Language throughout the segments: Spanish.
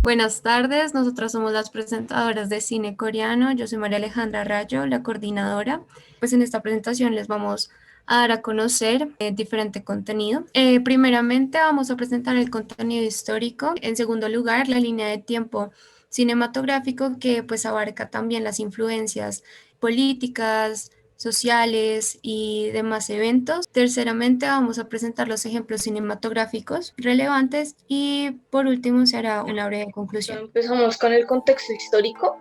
Buenas tardes, nosotras somos las presentadoras de cine coreano. Yo soy María Alejandra Rayo, la coordinadora. Pues en esta presentación les vamos a dar a conocer diferente contenido. Primeramente vamos a presentar el contenido histórico. En segundo lugar, la línea de tiempo cinematográfico que pues abarca también las influencias políticas, sociales y demás eventos. Terceramente, vamos a presentar los ejemplos cinematográficos relevantes y por último se hará una breve conclusión. Empezamos con el contexto histórico.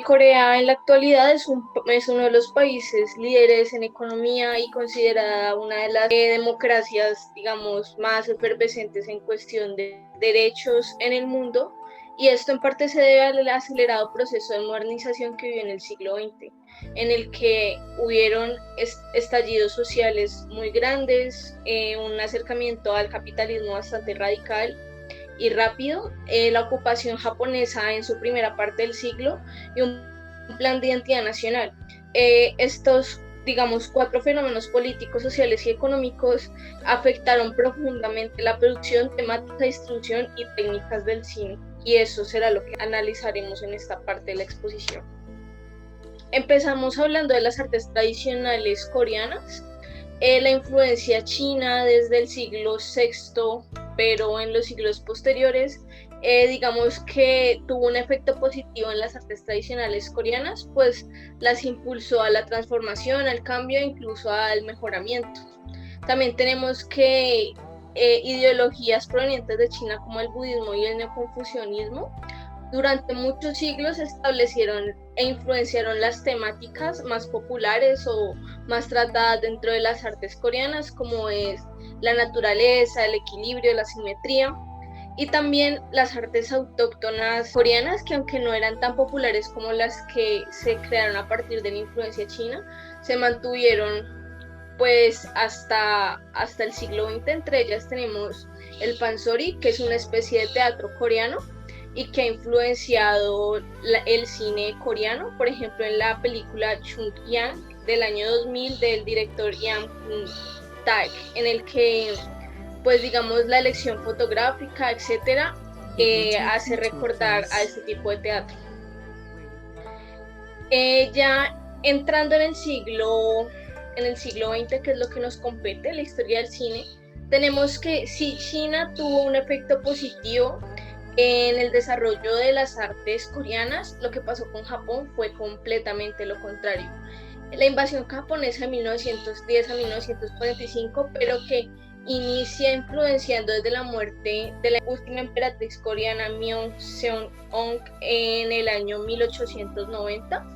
Corea en la actualidad es uno de los países líderes en economía y considerada una de las democracias, digamos, más efervescentes en cuestión de derechos en el mundo. Y esto en parte se debe al acelerado proceso de modernización que vivió en el siglo XX, en el que hubieron estallidos sociales muy grandes, un acercamiento al capitalismo bastante radical y rápido, la ocupación japonesa en su primera parte del siglo y un plan de identidad nacional. Estos, digamos, cuatro fenómenos políticos, sociales y económicos afectaron profundamente la producción, temática, distribución y técnicas del cine. Y eso será lo que analizaremos en esta parte de la exposición. Empezamos hablando de las artes tradicionales coreanas. La influencia china desde el siglo VI, pero en los siglos posteriores, digamos que tuvo un efecto positivo en las artes tradicionales coreanas, pues las impulsó a la transformación, al cambio e incluso al mejoramiento. También tenemos que ideologías provenientes de China como el budismo y el neoconfucianismo durante muchos siglos establecieron e influenciaron las temáticas más populares o más tratadas dentro de las artes coreanas, como es la naturaleza, el equilibrio, la simetría, y también las artes autóctonas coreanas, que aunque no eran tan populares como las que se crearon a partir de la influencia china, se mantuvieron pues hasta el siglo XX. Entre ellas tenemos el pansori, que es una especie de teatro coreano y que ha influenciado el cine coreano, por ejemplo en la película Chung-yang del año 2000 del director Yang Taek, en el que pues digamos la elección fotográfica, etcétera, hace recordar a este tipo de teatro. Ya entrando en el siglo XX, que es lo que nos compete, la historia del cine, tenemos que si China tuvo un efecto positivo en el desarrollo de las artes coreanas, lo que pasó con Japón fue completamente lo contrario. La invasión japonesa de 1910 a 1945, pero que inicia influenciando desde la muerte de la última emperatriz coreana Myeong Seong-on en el año 1890,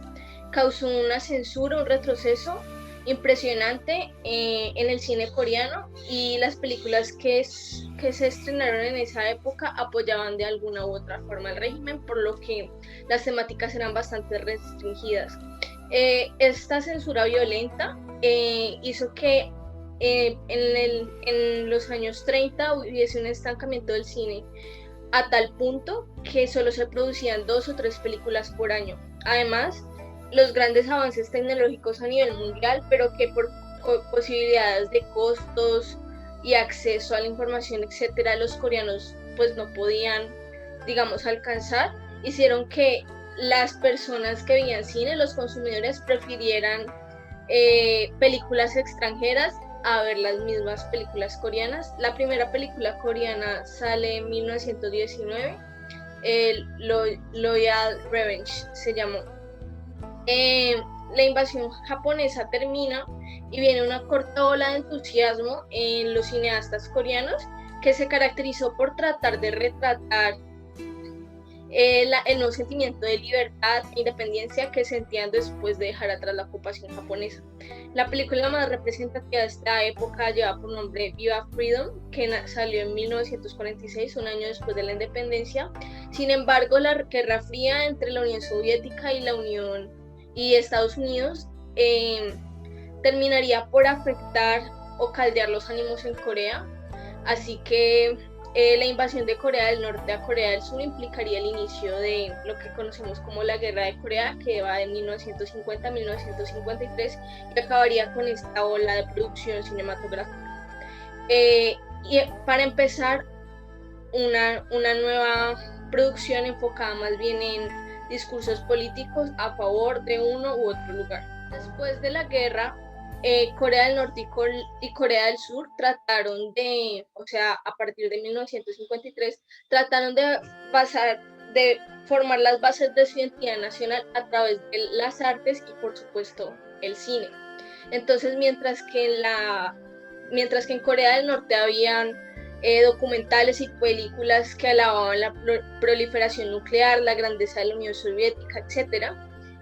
causó una censura, un retroceso impresionante en el cine coreano, y las películas que se estrenaron en esa época apoyaban de alguna u otra forma el régimen, por lo que las temáticas eran bastante restringidas. Esta censura violenta hizo que en los años 30 hubiese un estancamiento del cine a tal punto que solo se producían 2 o 3 películas por año. Además, los grandes avances tecnológicos a nivel mundial, pero que por posibilidades de costos y acceso a la información, etcétera, los coreanos pues no podían, digamos, alcanzar, hicieron que las personas que veían cine, los consumidores, prefirieran películas extranjeras a ver las mismas películas coreanas. La primera película coreana sale en 1919, Loyal Revenge se llamó. Eh, la invasión japonesa termina y viene una corta ola de entusiasmo en los cineastas coreanos, que se caracterizó por tratar de retratar el nuevo sentimiento de libertad e independencia que sentían después de dejar atrás la ocupación japonesa. La película más representativa de esta época lleva por nombre Viva Freedom, que salió en 1946, un año después de la independencia. Sin embargo, la Guerra Fría entre la Unión Soviética y la Unión y Estados Unidos terminaría por afectar o caldear los ánimos en Corea, así que la invasión de Corea del Norte a Corea del Sur implicaría el inicio de lo que conocemos como la Guerra de Corea, que va de 1950 a 1953 y acabaría con esta ola de producción cinematográfica. Y para empezar, una nueva producción enfocada más bien en discursos políticos a favor de uno u otro lugar. Después de la guerra, Corea del Norte y Corea del Sur trataron de, o sea, a partir de 1953, trataron de formar las bases de su identidad nacional a través de las artes y, por supuesto, el cine. Entonces, mientras que en Corea del Norte habían documentales y películas que alababan la proliferación nuclear, la grandeza de la Unión Soviética, etc.,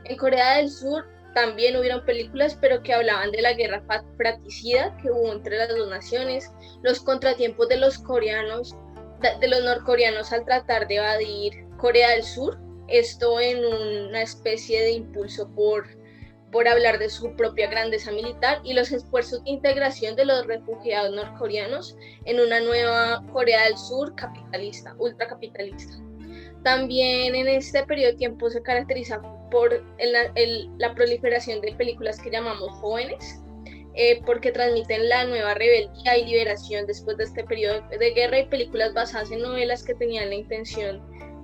en Corea del Sur también hubieron películas, pero que hablaban de la guerra fratricida que hubo entre las dos naciones, los contratiempos de los norcoreanos al tratar de evadir Corea del Sur, esto en una especie de impulso por hablar de su propia grandeza militar, y los esfuerzos de integración de los refugiados norcoreanos en una nueva Corea del Sur capitalista, ultracapitalista. También en este periodo de tiempo se caracteriza por la proliferación de películas que llamamos jóvenes, porque transmiten la nueva rebeldía y liberación después de este periodo de guerra, y películas basadas en novelas que tenían la intención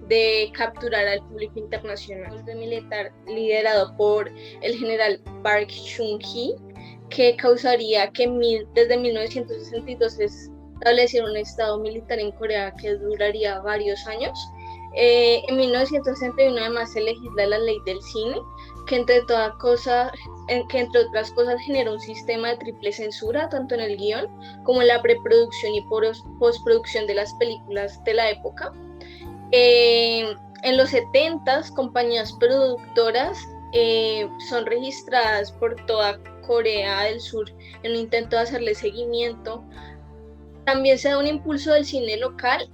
de capturar al público internacional. De militar liderado por el general Park Chung-hee, que causaría que desde 1962 se estableciera un estado militar en Corea que duraría varios años. En 1961 además se legisla la ley del cine, que entre otras cosas genera un sistema de triple censura tanto en el guión como en la preproducción y postproducción de las películas de la época. En los 70s, compañías productoras son registradas por toda Corea del Sur en un intento de hacerle seguimiento. También se da un impulso del cine local,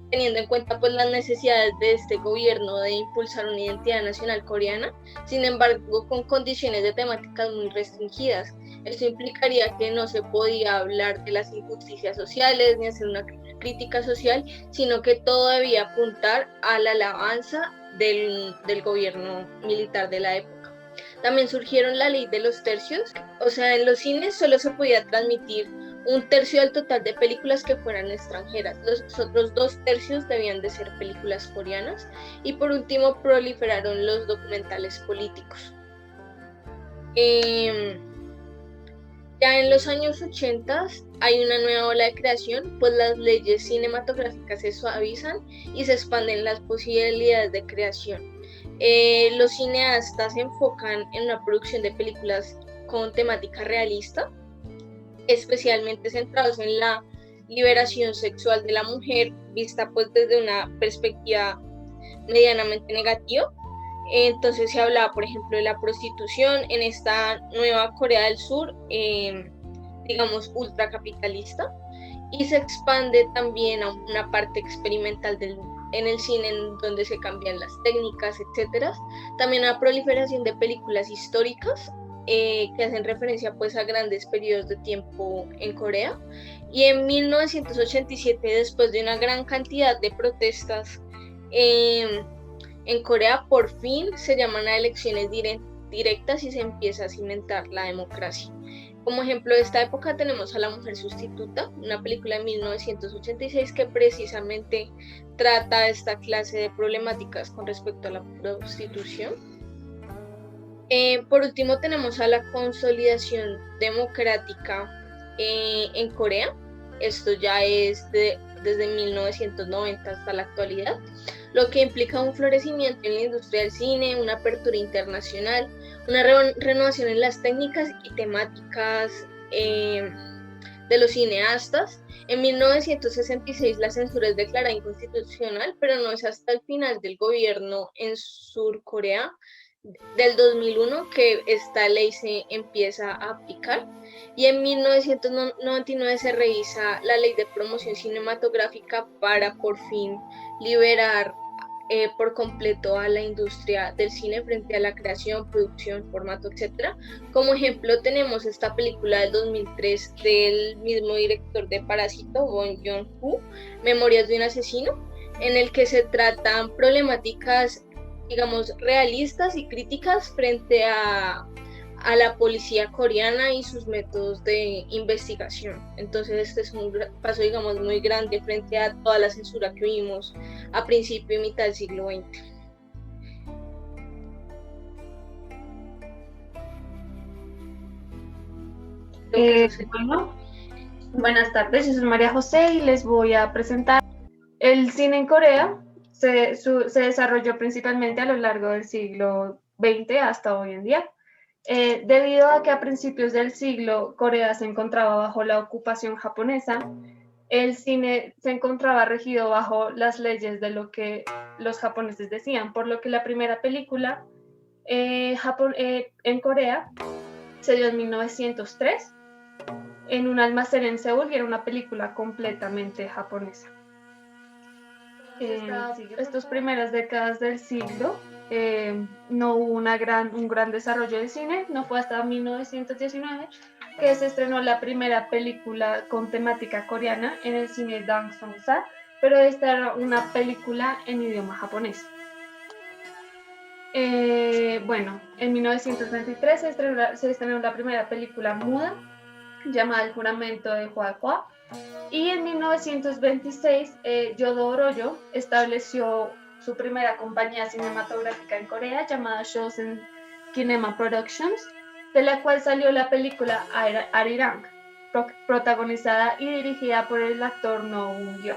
teniendo en cuenta pues las necesidades de este gobierno de impulsar una identidad nacional coreana, sin embargo con condiciones de temáticas muy restringidas. Esto implicaría que no se podía hablar de las injusticias sociales ni hacer una crítica social, sino que todo debía apuntar a la alabanza del gobierno militar de la época. También surgieron la ley de los tercios, o sea, en los cines solo se podía transmitir un tercio del total de películas que fueran extranjeras. Los otros 2/3 debían de ser películas coreanas. Y por último proliferaron los documentales políticos. Ya en los años 80 hay una nueva ola de creación, pues las leyes cinematográficas se suavizan y se expanden las posibilidades de creación. Los cineastas se enfocan en una producción de películas con temática realista, especialmente centrados en la liberación sexual de la mujer, vista pues desde una perspectiva medianamente negativa. Entonces se hablaba, por ejemplo, de la prostitución en esta nueva Corea del Sur, digamos, ultracapitalista, y se expande también a una parte experimental en el cine, en donde se cambian las técnicas, etc. También a la proliferación de películas históricas, que hacen referencia pues a grandes periodos de tiempo en Corea. Y en 1987, después de una gran cantidad de protestas en Corea, por fin se llaman a elecciones directas y se empieza a cimentar la democracia. Como ejemplo de esta época tenemos a La Mujer Sustituta, una película de 1986 que precisamente trata esta clase de problemáticas con respecto a la prostitución. Por último tenemos a la consolidación democrática en Corea. Esto ya es desde 1990 hasta la actualidad, lo que implica un florecimiento en la industria del cine, una apertura internacional, una renovación en las técnicas y temáticas de los cineastas. En 1966 la censura es declarada inconstitucional, pero no es hasta el final del gobierno en Surcorea del 2001 que esta ley se empieza a aplicar, y en 1999 se revisa la ley de promoción cinematográfica para por fin liberar por completo a la industria del cine frente a la creación, producción, formato, etc. Como ejemplo tenemos esta película del 2003 del mismo director de Parásito, Bong Joon-ho, Memorias de un asesino, en el que se tratan problemáticas, digamos, realistas y críticas frente a a la policía coreana y sus métodos de investigación. Entonces este es un paso, digamos, muy grande frente a toda la censura que vimos a principio y mitad del siglo XX. Bueno, buenas tardes, yo soy María José y les voy a presentar el cine en Corea. Se desarrolló principalmente a lo largo del siglo XX hasta hoy en día. Debido a que a principios del siglo Corea se encontraba bajo la ocupación japonesa, el cine se encontraba regido bajo las leyes de lo que los japoneses decían, por lo que la primera película en Corea se dio en 1903 en un almacén en Seúl y era una película completamente japonesa. Estas primeras décadas del siglo no hubo un gran desarrollo del cine, no fue hasta 1919 que se estrenó la primera película con temática coreana en el cine Dang Song-sa, pero esta era una película en idioma japonés. Bueno, en 1923 se estrenó la primera película muda llamada El juramento de Hua Hua, y en 1926 Yodo Oroyo estableció su primera compañía cinematográfica en Corea llamada Shosen Kinema Productions, de la cual salió la película Arirang, protagonizada y dirigida por el actor No Woon-gyo.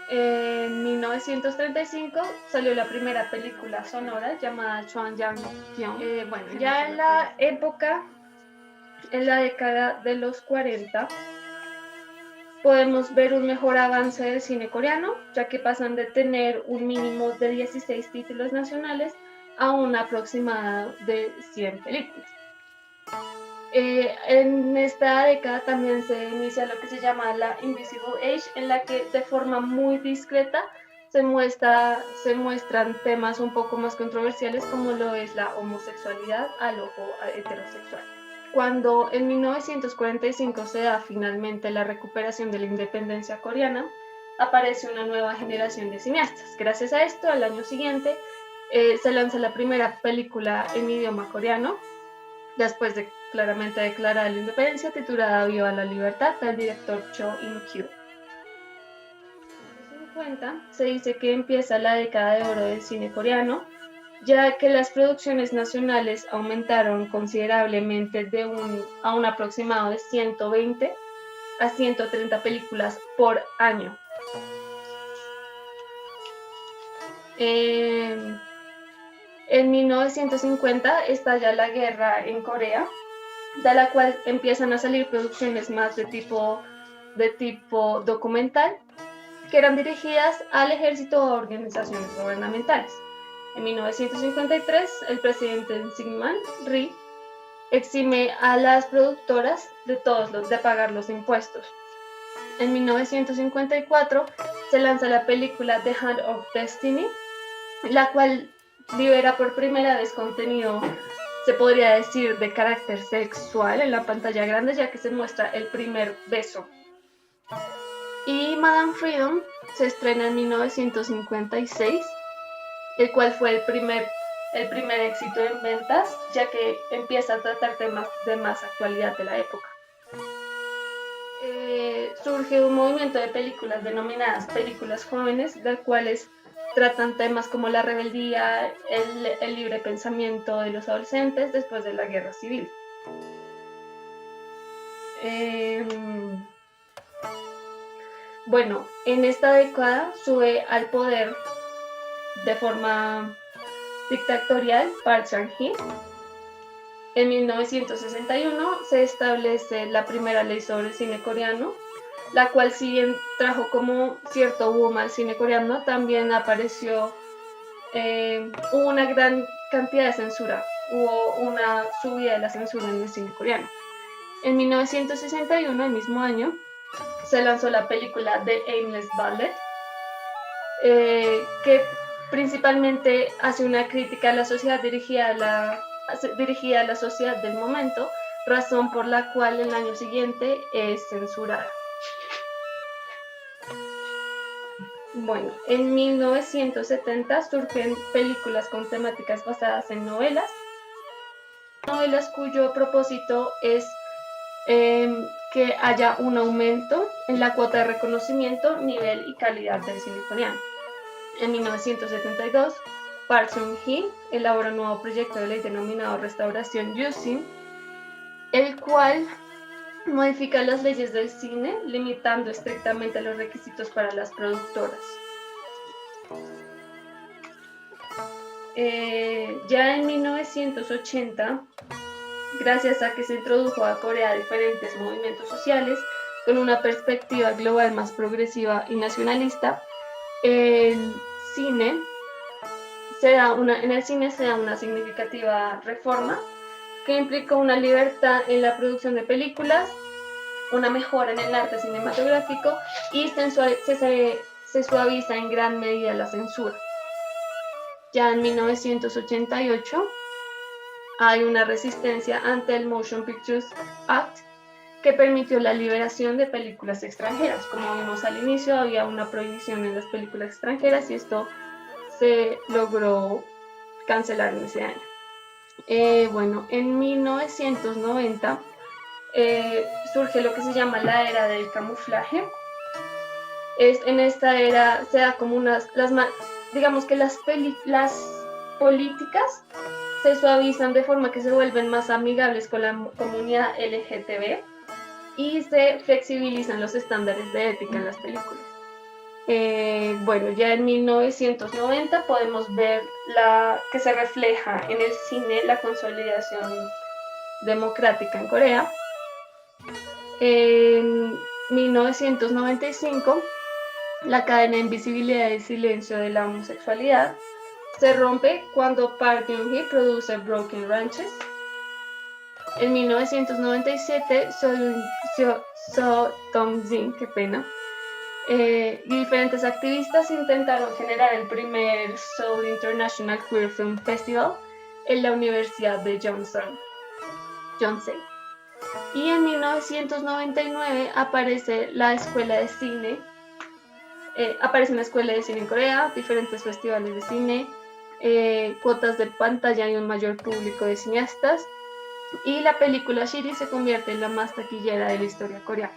En 1935 salió la primera película sonora llamada Chwanjang-gyeong. Bueno, ya en la época, en la década de los 40, podemos ver un mejor avance del cine coreano, ya que pasan de tener un mínimo de 16 títulos nacionales a un aproximado de 100 películas. En esta década también se inicia lo que se llama la Invisible Age, en la que de forma muy discreta se muestran temas un poco más controversiales, como lo es la homosexualidad al ojo heterosexual. Cuando en 1945 se da finalmente la recuperación de la independencia coreana, aparece una nueva generación de cineastas. Gracias a esto, al año siguiente se lanza la primera película en idioma coreano, después de claramente declarada la independencia, titulada Viva la Libertad, del director Cho In-kyu. En los 50 se dice que empieza la década de oro del cine coreano, ya que las producciones nacionales aumentaron considerablemente a un aproximado de 120 a 130 películas por año. En 1950 estalla la guerra en Corea, de la cual empiezan a salir producciones más de tipo documental, que eran dirigidas al ejército o a organizaciones gubernamentales. En 1953, el presidente Syngman Rhee exime a las productoras de pagar los impuestos. En 1954 se lanza la película The Hand of Destiny, la cual libera por primera vez contenido, se podría decir, de carácter sexual en la pantalla grande, ya que se muestra el primer beso. Y Madame Freedom se estrena en 1956, el cual fue el primer éxito en ventas, ya que empieza a tratar temas de más actualidad de la época. Surge un movimiento de películas denominadas películas jóvenes, las cuales tratan temas como la rebeldía, el libre pensamiento de los adolescentes después de la guerra civil. Bueno, en esta década sube al poder de forma dictatorial Park Chung-hee. En 1961 se establece la primera ley sobre el cine coreano, la cual, si bien trajo como cierto boom al cine coreano, también hubo una gran cantidad de censura, hubo una subida de la censura en el cine coreano. En 1961, el mismo año, se lanzó la película The Aimless Ballet, que principalmente hace una crítica a la sociedad dirigida a la sociedad del momento, razón por la cual el año siguiente es censurada. Bueno, en 1970 surgen películas con temáticas basadas en novelas, novelas cuyo propósito es que haya un aumento en la cuota de reconocimiento, nivel y calidad del cine coreano. En 1972, Park Chung-hee elabora un nuevo proyecto de ley denominado Restauración Yusin, el cual modifica las leyes del cine, limitando estrictamente los requisitos para las productoras. Ya en 1980, gracias a que se introdujo a Corea diferentes movimientos sociales con una perspectiva global más progresiva y nacionalista, en el cine se da una significativa reforma que implicó una libertad en la producción de películas, una mejora en el arte cinematográfico y se suaviza en gran medida la censura. Ya en 1988 hay una resistencia ante el Motion Pictures Act que permitió la liberación de películas extranjeras. Como vimos al inicio, había una prohibición en las películas extranjeras y esto se logró cancelar en ese año. Bueno, en 1990 surge lo que se llama la era del camuflaje. En esta era se da como digamos que las políticas se suavizan de forma que se vuelven más amigables con la comunidad LGTB y se flexibilizan los estándares de ética en las películas. Bueno, ya en 1990 podemos ver que se refleja en el cine la consolidación democrática en Corea. En 1995, la cadena de invisibilidad y silencio de la homosexualidad se rompe cuando Park Geun-hye produce Broken Ranches. En 1997, So Dong-jin, qué pena, y diferentes activistas intentaron generar el primer Seoul International Queer Film Festival en la Universidad de Yonsei. Y en 1999 aparece la escuela de cine. Aparece una escuela de cine en Corea, diferentes festivales de cine, cuotas de pantalla y un mayor público de cineastas, y la película Shiri se convierte en la más taquillera de la historia coreana.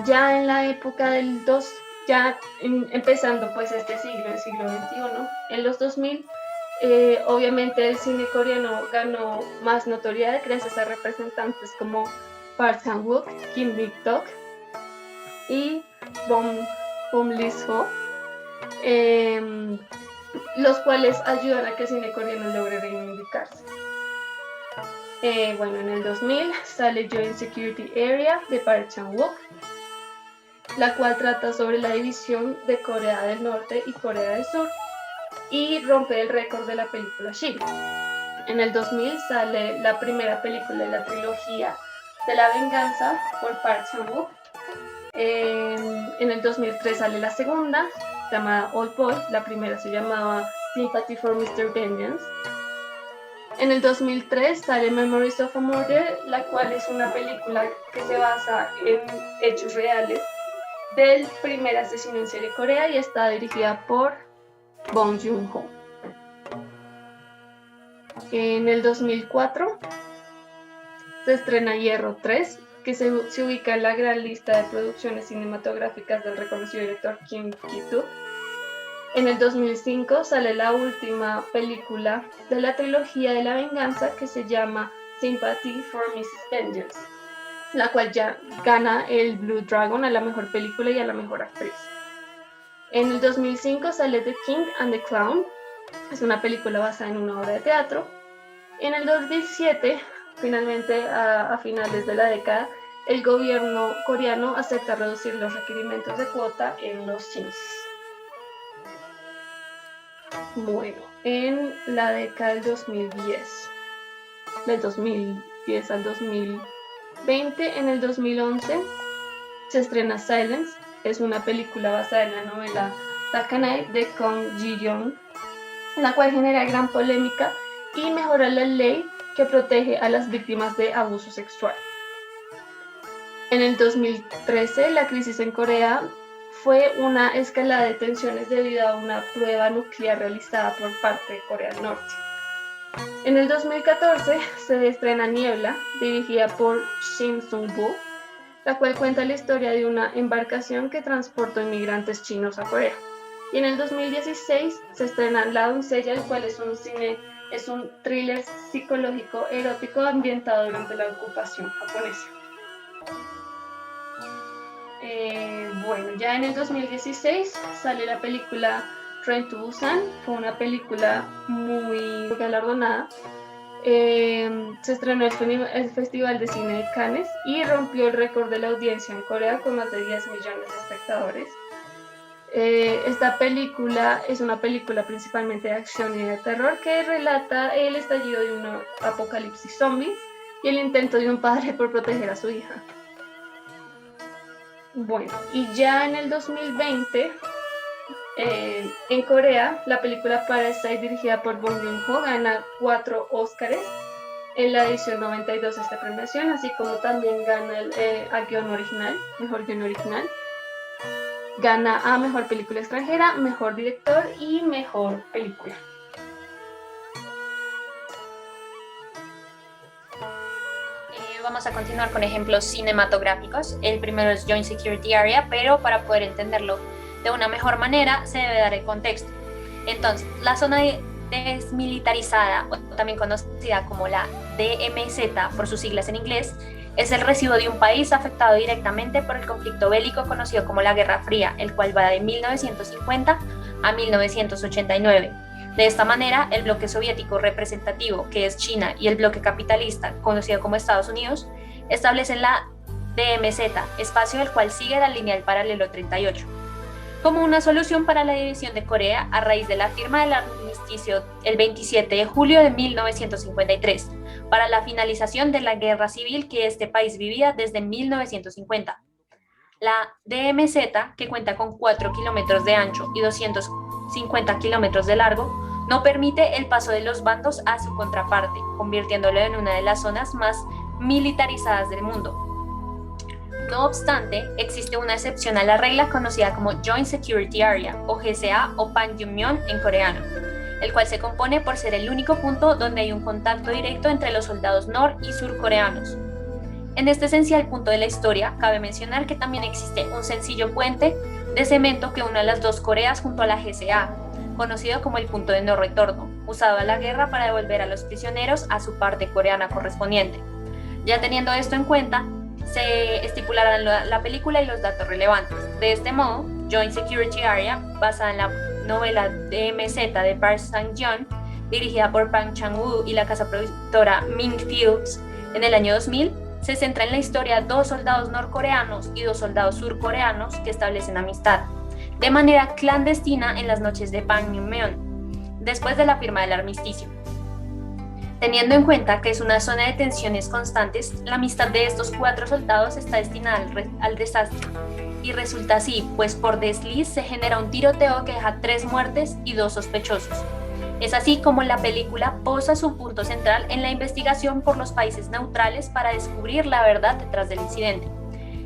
Ya en la época del empezando pues este siglo, el siglo XXI, en los 2000, obviamente el cine coreano ganó más notoriedad gracias a representantes como Park Chan-wook, Kim Mi-tok y Bong Lis-ho, los cuales ayudan a que el cine coreano logre reivindicarse. Bueno, en el 2000 sale Joint Security Area de Park Chan-wook, la cual trata sobre la división de Corea del Norte y Corea del Sur y rompe el récord de la película Shiri. En el 2000 sale la primera película de la trilogía de la venganza por Park Chan-wook. En el 2003 sale la segunda, llamada Old Boy. La primera se llamaba Sympathy for Mr. Vengeance. En el 2003 sale Memories of a Murder, la cual es una película que se basa en hechos reales del primer asesino en serie de Corea y está dirigida por Bong Joon-ho. En el 2004 se estrena Hierro 3, que se ubica en la gran lista de producciones cinematográficas del reconocido director Kim Ki-duk. En el 2005 sale la última película de la trilogía de la venganza, que se llama Sympathy for Mrs. Vengeance, la cual ya gana el Blue Dragon a la mejor película y a la mejor actriz. En el 2005 sale The King and the Clown, es una película basada en una obra de teatro. En el 2007, finalmente a finales de la década, el gobierno coreano acepta reducir los requerimientos de cuota en los cines. Bueno, en la década del 2010 al 2020, en el 2011 se estrena Silence, es una película basada en la novela Takanai de Kong Ji-young, la cual genera gran polémica y mejora la ley que protege a las víctimas de abuso sexual. En el 2013, la crisis en Corea fue una escalada de tensiones debido a una prueba nuclear realizada por parte de Corea del Norte. En el 2014 se estrena Niebla, dirigida por Shin Sung-woo, la cual cuenta la historia de una embarcación que transportó inmigrantes chinos a Corea. Y en el 2016 se estrena La doncella, el cual es un thriller psicológico erótico ambientado durante la ocupación japonesa. Bueno, ya en el 2016 sale la película Train to Busan, fue una película muy galardonada. Se estrenó el Festival de Cine de Cannes y rompió el récord de la audiencia en Corea con más de 10 millones de espectadores. Esta película es una película principalmente de acción y de terror que relata el estallido de un apocalipsis zombie y el intento de un padre por proteger a su hija. Bueno, y ya en el 2020, en Corea, la película Parasite, dirigida por Bong Joon-ho, gana 4 Óscares en la edición 92 de esta premiación, así como también gana a guión original, mejor guión original. Gana a mejor película extranjera, mejor director y mejor película. Vamos a continuar con ejemplos cinematográficos. El primero es Joint Security Area, pero para poder entenderlo de una mejor manera se debe dar el contexto. Entonces, la zona desmilitarizada, o también conocida como la DMZ por sus siglas en inglés, es el residuo de un país afectado directamente por el conflicto bélico conocido como la Guerra Fría, el cual va de 1950 a 1989. De esta manera, el bloque soviético representativo, que es China, y el bloque capitalista, conocido como Estados Unidos, establecen la DMZ, espacio del cual sigue la línea del paralelo 38, como una solución para la división de Corea a raíz de la firma del armisticio el 27 de julio de 1953, para la finalización de la guerra civil que este país vivía desde 1950. La DMZ, que cuenta con 4 kilómetros de ancho y 250 kilómetros de largo, no permite el paso de los bandos a su contraparte, convirtiéndolo en una de las zonas más militarizadas del mundo. No obstante, existe una excepción a la regla conocida como Joint Security Area, o GSA o Panmunjom en coreano, el cual se compone por ser el único punto donde hay un contacto directo entre los soldados nor- y surcoreanos. En este esencial punto de la historia, cabe mencionar que también existe un sencillo puente de cemento que une a las dos Coreas junto a la GSA, conocido como el punto de no retorno, usado en la guerra para devolver a los prisioneros a su parte coreana correspondiente. Ya teniendo esto en cuenta, se estipularán la película y los datos relevantes. De este modo, Joint Security Area, basada en la novela DMZ de Park Sang-yeon, dirigida por Park Chan-woo y la casa productora Ming Films en el año 2000, se centra en la historia de 2 soldados norcoreanos y 2 soldados surcoreanos que establecen amistad de manera clandestina en las noches de Panmunjom, después de la firma del armisticio. Teniendo en cuenta que es una zona de tensiones constantes, la amistad de estos 4 soldados está destinada al desastre, y resulta así, pues por desliz se genera un tiroteo que deja 3 muertes y 2 sospechosos. Es así como la película posa su punto central en la investigación por los países neutrales para descubrir la verdad detrás del incidente.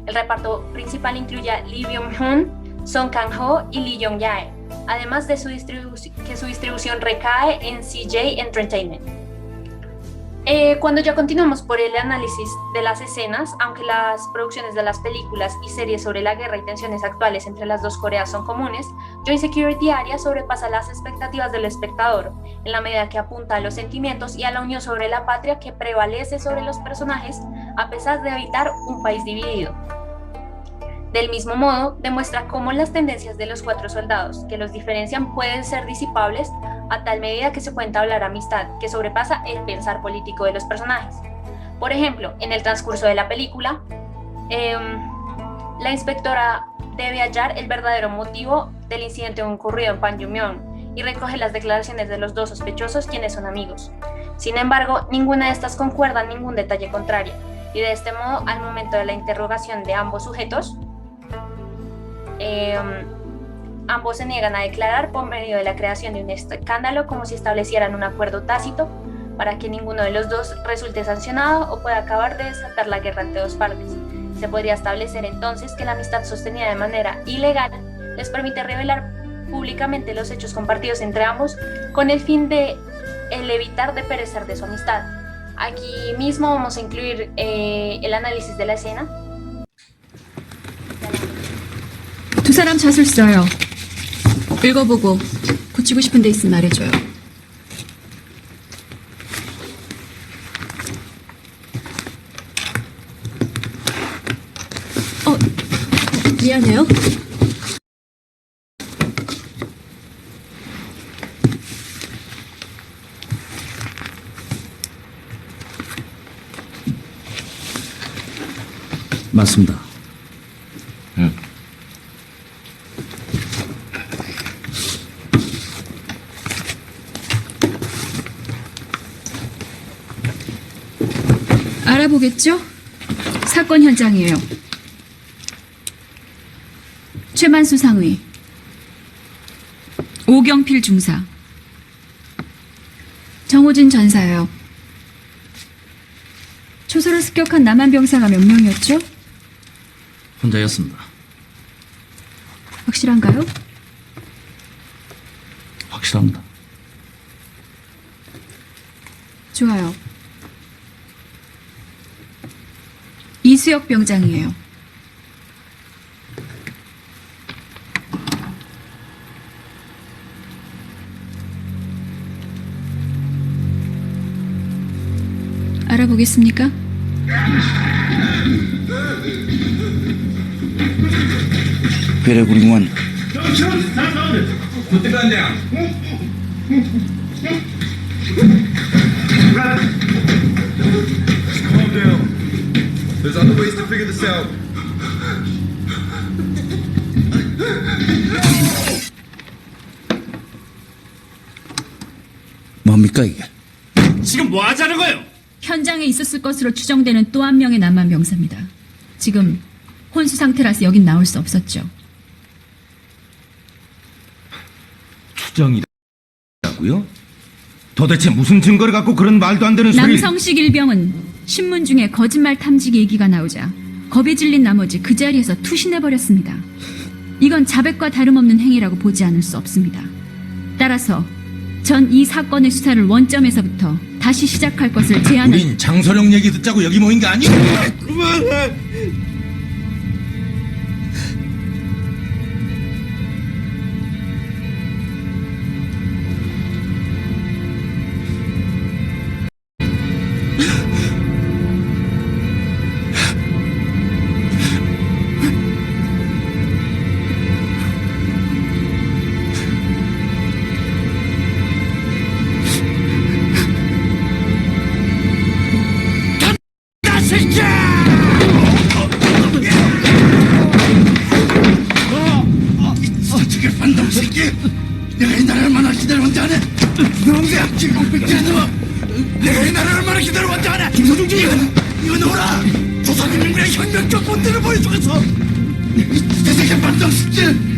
El reparto principal incluye a Lee Byung-hun, Song Kang-ho y Lee Yong-jae, además de que su distribución recae en CJ Entertainment. Cuando ya continuamos por el análisis de las escenas, aunque las producciones de las películas y series sobre la guerra y tensiones actuales entre las dos Coreas son comunes, Joint Security Area sobrepasa las expectativas del espectador, en la medida que apunta a los sentimientos y a la unión sobre la patria que prevalece sobre los personajes, a pesar de habitar un país dividido. Del mismo modo, demuestra cómo las tendencias de los 4 soldados que los diferencian pueden ser disipables a tal medida que se puede entablar amistad que sobrepasa el pensar político de los personajes. Por ejemplo, en el transcurso de la película, la inspectora debe hallar el verdadero motivo del incidente ocurrido en Panmunjom y recoge las declaraciones de los 2 sospechosos, quienes son amigos. Sin embargo, ninguna de estas concuerda en ningún detalle contrario, y de este modo, al momento de la interrogación de ambos sujetos, ambos se niegan a declarar por medio de la creación de un escándalo, como si establecieran un acuerdo tácito para que ninguno de los dos resulte sancionado o pueda acabar de desatar la guerra entre 2 partes. Se podría establecer entonces que la amistad sostenida de manera ilegal les permite revelar públicamente los hechos compartidos entre ambos con el fin de el evitar de perecer de su amistad. Aquí mismo vamos a incluir el análisis de la escena. 두 사람 자술 써요. 읽어보고 고치고 싶은 데 있으면 말해줘요. 미안해요. 맞습니다. 응. 알아보겠죠? 사건 현장이에요. 최만수 상의, 오경필 중사, 정호진 전사예요. 초소를 습격한 남한 병사가 몇 명이었죠? 혼자였습니다. 확실한가요? 확실합니다. 좋아요. 이수혁 병장이에요. 알아보겠습니까? 괴뢰구리원. Calm down. There's other ways to figure this out. 뭡니까 이게? 지금 뭐 하자는 거예요? 현장에 있었을 것으로 추정되는 또 한 명의 남한 병사입니다. 지금 혼수 상태라서 여긴 나올 수 없었죠. 추정이라고요? 도대체 무슨 증거를 갖고 그런 말도 안 되는 소리를... 남성식 일병은 신문 중에 거짓말 탐지 얘기가 나오자 겁에 질린 나머지 그 자리에서 투신해버렸습니다. 이건 자백과 다름없는 행위라고 보지 않을 수 없습니다. 따라서 전 이 사건의 수사를 원점에서부터 다시 시작할 것을 제안을... 우린 장소령 얘기 듣자고 여기 모인 거 아니야? 어떻게 반동 새끼! 내가 이 나라를 얼마나 기다려왔지 않아? 농대야 지금 빅자너! 내가 이 나라를 얼마나 기다려왔지 않아? 김서중지! 이거 넣어라! 조선인민군의 혁명적 본때를 보여주겠어! 이 새끼 반동 새끼!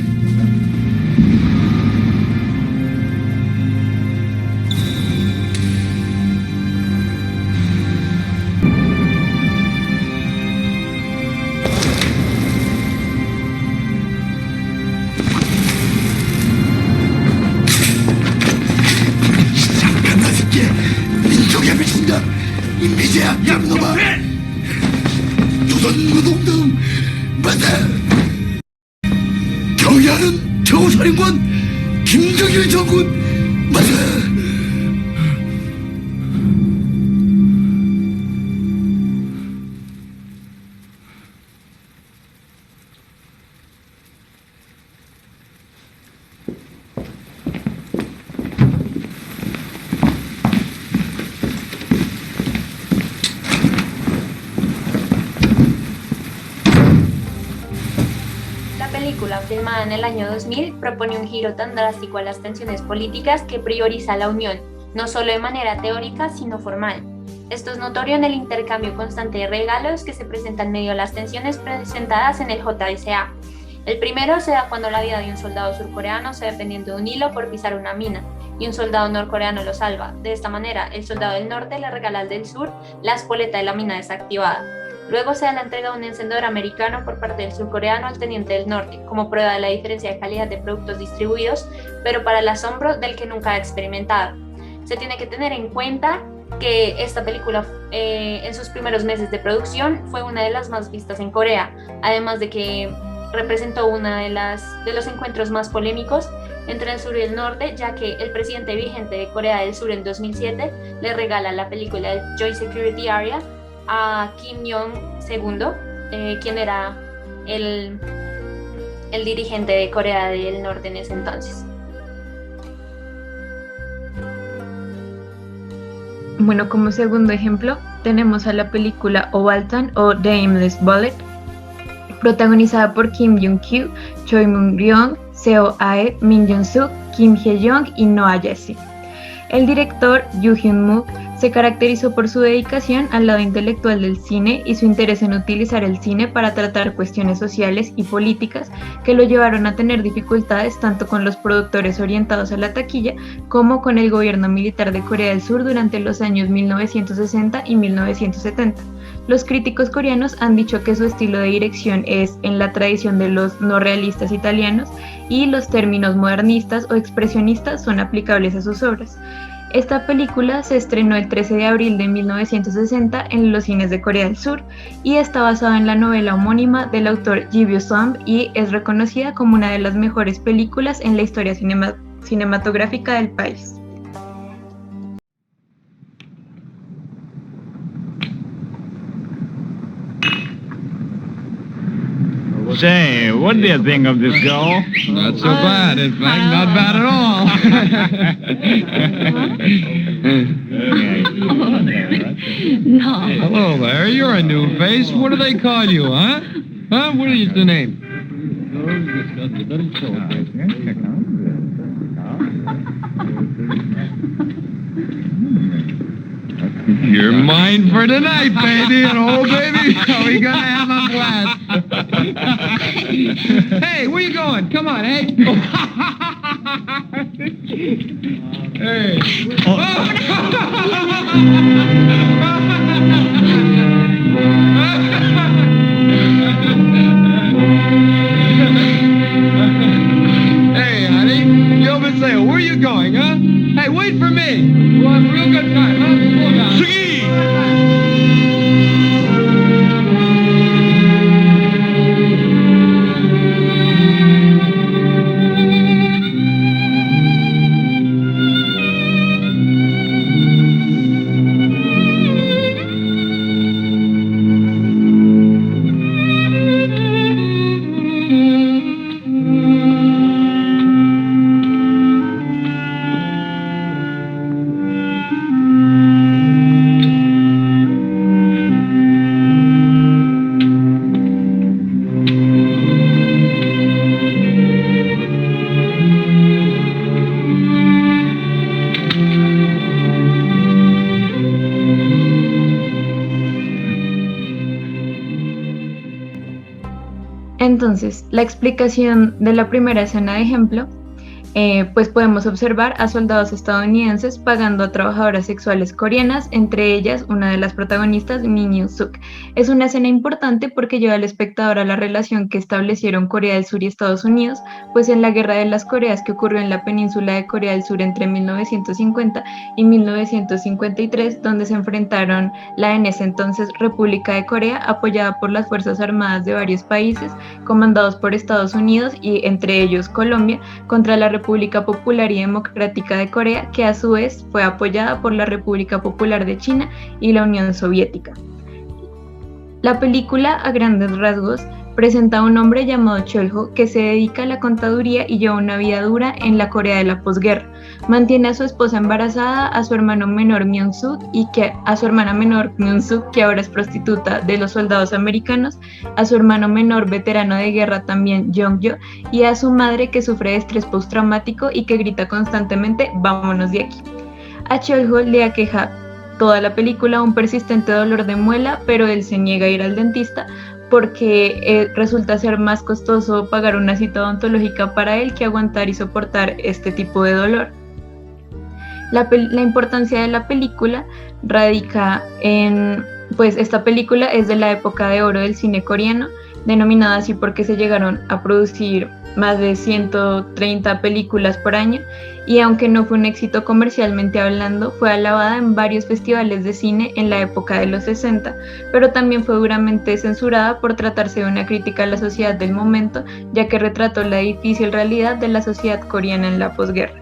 민족에 미친다! 인비제야 얌놈아! 조선노동당 맞아! 경의하는 최고사령관 김정일 장군 맞아! La película, filmada en el año 2000, propone un giro tan drástico a las tensiones políticas que prioriza la unión, no solo de manera teórica, sino formal. Esto es notorio en el intercambio constante de regalos que se presenta en medio de las tensiones presentadas en el JSA. El primero se da cuando la vida de un soldado surcoreano se ve pendiente de un hilo por pisar una mina, y un soldado norcoreano lo salva. De esta manera, el soldado del norte le regala al del sur la espoleta de la mina desactivada. Luego se da la entrega de un encendedor americano por parte del surcoreano al teniente del norte, como prueba de la diferencia de calidad de productos distribuidos, pero para el asombro del que nunca ha experimentado. Se tiene que tener en cuenta que esta película en sus primeros meses de producción fue una de las más vistas en Corea, además de que representó una de los encuentros más polémicos entre el sur y el norte, ya que el presidente vigente de Corea del Sur en 2007 le regala la película Joint Security Area a Kim Jong-il, quien era el dirigente de Corea del Norte en ese entonces. Bueno, como segundo ejemplo, tenemos a la película Obaltan o The Aimless Bullet, protagonizada por Kim Jong-kyu, Choi Moon-ryong, Seo Ae, Min Jong-suk, Kim Hye-jong y Noah Jesse. El director Yoo Hyun-mook se caracterizó por su dedicación al lado intelectual del cine y su interés en utilizar el cine para tratar cuestiones sociales y políticas que lo llevaron a tener dificultades tanto con los productores orientados a la taquilla como con el gobierno militar de Corea del Sur durante los años 1960 y 1970. Los críticos coreanos han dicho que su estilo de dirección es en la tradición de los no realistas italianos y los términos modernistas o expresionistas son aplicables a sus obras. Esta película se estrenó el 13 de abril de 1960 en los cines de Corea del Sur y está basada en la novela homónima del autor Ji Byung-sung y es reconocida como una de las mejores películas en la historia cinematográfica del país. Say, what do you think of this girl? Not so bad, in fact, not bad at all. No. Hello there, you're a new face. What do they call you, huh? Huh? What is the name? You're mine for tonight, baby. And oh, baby, are we gonna have a blast? Hey, where you going? Come on, hey. Hey. Hey, honey, you been saying, where you going, huh? Hey, wait for me. We'll have a real good time, huh? Slow down. Entonces, la explicación de la primera escena de ejemplo, pues podemos observar a soldados estadounidenses pagando a trabajadoras sexuales coreanas, entre ellas una de las protagonistas, Min Young-suk. Es una escena importante porque lleva al espectador a la relación que establecieron Corea del Sur y Estados Unidos, pues en la Guerra de las Coreas que ocurrió en la península de Corea del Sur entre 1950 y 1953, donde se enfrentaron la en ese entonces República de Corea, apoyada por las Fuerzas Armadas de varios países, comandados por Estados Unidos y entre ellos Colombia, contra la República Popular y Democrática de Corea, que a su vez fue apoyada por la República Popular de China y la Unión Soviética. La película, a grandes rasgos, presenta a un hombre llamado Cholho que se dedica a la contaduría y lleva una vida dura en la Corea de la posguerra. Mantiene a su esposa embarazada, a su hermano menor Myung-suk a su hermana menor Myung-suk, que ahora es prostituta de los soldados americanos, a su hermano menor veterano de guerra también Jong-jo y a su madre que sufre de estrés postraumático y que grita constantemente "vámonos de aquí". A Cholho le aqueja toda la película un persistente dolor de muela, pero él se niega a ir al dentista porque resulta ser más costoso pagar una cita odontológica para él que aguantar y soportar este tipo de dolor. La importancia de la película radica en, pues esta película es de la época de oro del cine coreano denominada así porque se llegaron a producir más de 130 películas por año, y aunque no fue un éxito comercialmente hablando, fue alabada en varios festivales de cine en la época de los 60, pero también fue duramente censurada por tratarse de una crítica a la sociedad del momento, ya que retrató la difícil realidad de la sociedad coreana en la posguerra.